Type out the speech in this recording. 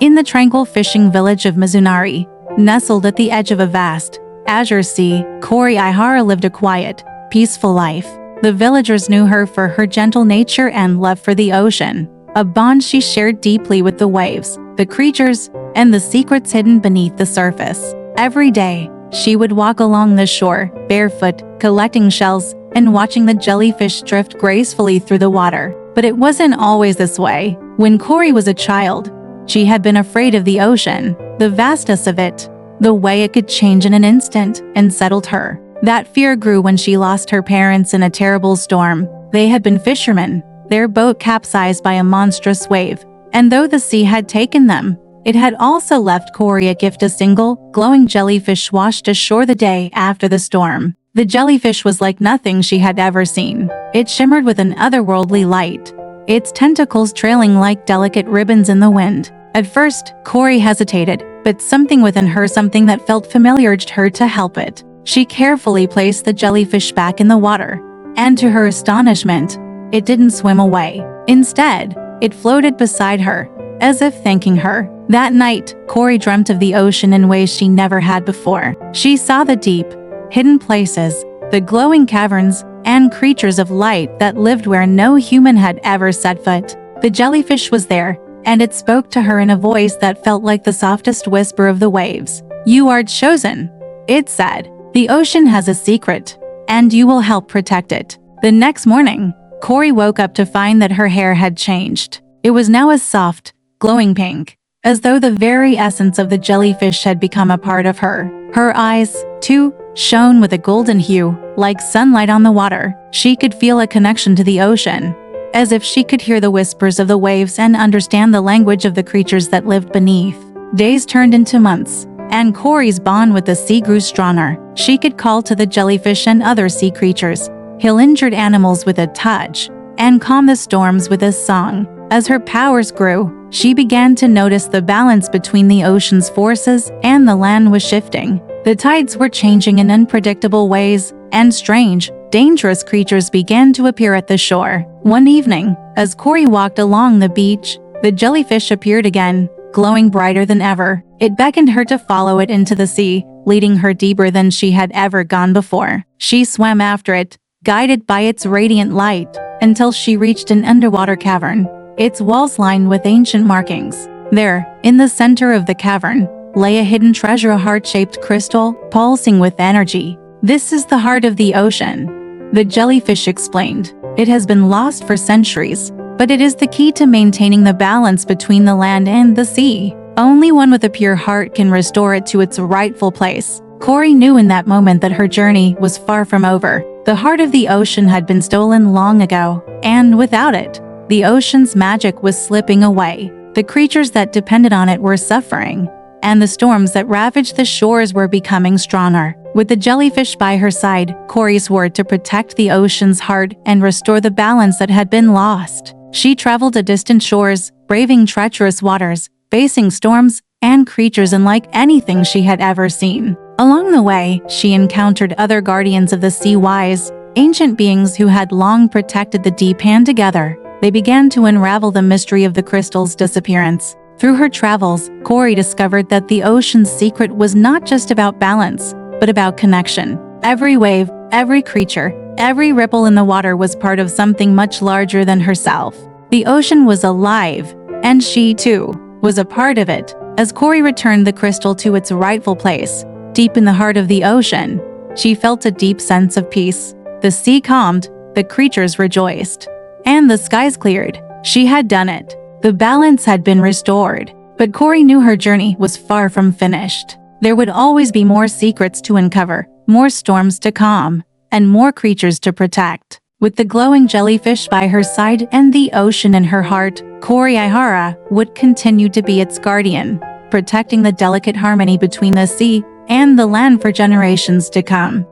In the tranquil fishing village of Mizunari, nestled at the edge of a vast, azure sea, Kaori Aihara lived a quiet, peaceful life. The villagers knew her for her gentle nature and love for the ocean, a bond she shared deeply with the waves, the creatures, and the secrets hidden beneath the surface. Every day, she would walk along the shore, barefoot, collecting shells and watching the jellyfish drift gracefully through the water. But it wasn't always this way. When Kaori was a child, she had been afraid of the ocean, the vastness of it, the way it could change in an instant, unsettled her. That fear grew when she lost her parents in a terrible storm. They had been fishermen, their boat capsized by a monstrous wave, and though the sea had taken them, it had also left Kaori a gift: a single, glowing jellyfish washed ashore the day after the storm. The jellyfish was like nothing she had ever seen. It shimmered with an otherworldly light, its tentacles trailing like delicate ribbons in the wind. At first, Kaori hesitated, but something within her, something that felt familiar, urged her to help it. She carefully placed the jellyfish back in the water, and to her astonishment, it didn't swim away. Instead, it floated beside her, as if thanking her. That night, Kaori dreamt of the ocean in ways she never had before. She saw the deep, hidden places, the glowing caverns, and creatures of light that lived where no human had ever set foot. The jellyfish was there, and it spoke to her in a voice that felt like the softest whisper of the waves. "You are chosen," it said. "The ocean has a secret, and you will help protect it." The next morning, Kaori woke up to find that her hair had changed. It was now a soft, glowing pink, as though the very essence of the jellyfish had become a part of her. Her eyes, too, shone with a golden hue, like sunlight on the water. She could feel a connection to the ocean, as if she could hear the whispers of the waves and understand the language of the creatures that lived beneath. Days turned into months, and Kaori's bond with the sea grew stronger. She could call to the jellyfish and other sea creatures, heal injured animals with a touch, and calm the storms with a song. As her powers grew, she began to notice the balance between the ocean's forces and the land was shifting. The tides were changing in unpredictable ways, and strange, dangerous creatures began to appear at the shore. One evening, as Kaori walked along the beach, the jellyfish appeared again, glowing brighter than ever. It beckoned her to follow it into the sea, leading her deeper than she had ever gone before. She swam after it, guided by its radiant light, until she reached an underwater cavern, its walls lined with ancient markings. There, in the center of the cavern, lay a hidden treasure, a heart-shaped crystal, pulsing with energy. "This is the heart of the ocean," the jellyfish explained. "It has been lost for centuries, but it is the key to maintaining the balance between the land and the sea. Only one with a pure heart can restore it to its rightful place." Kaori knew in that moment that her journey was far from over. The heart of the ocean had been stolen long ago, and without it, the ocean's magic was slipping away. The creatures that depended on it were suffering, and the storms that ravaged the shores were becoming stronger. With the jellyfish by her side, Kaori swore to protect the ocean's heart and restore the balance that had been lost. She traveled to distant shores, braving treacherous waters, facing storms and creatures unlike anything she had ever seen. Along the way, she encountered other guardians of the sea, wise, ancient beings who had long protected the deep, and together, they began to unravel the mystery of the crystal's disappearance. Through her travels, Kaori discovered that the ocean's secret was not just about balance, but about connection. Every wave, every creature, every ripple in the water was part of something much larger than herself. The ocean was alive, and she, too, was a part of it. As Kaori returned the crystal to its rightful place, deep in the heart of the ocean, she felt a deep sense of peace. The sea calmed, the creatures rejoiced, and the skies cleared. She had done it. The balance had been restored. But Kaori knew her journey was far from finished. There would always be more secrets to uncover, more storms to calm, and more creatures to protect. With the glowing jellyfish by her side and the ocean in her heart, Kaori Aihara would continue to be its guardian, protecting the delicate harmony between the sea and the land for generations to come.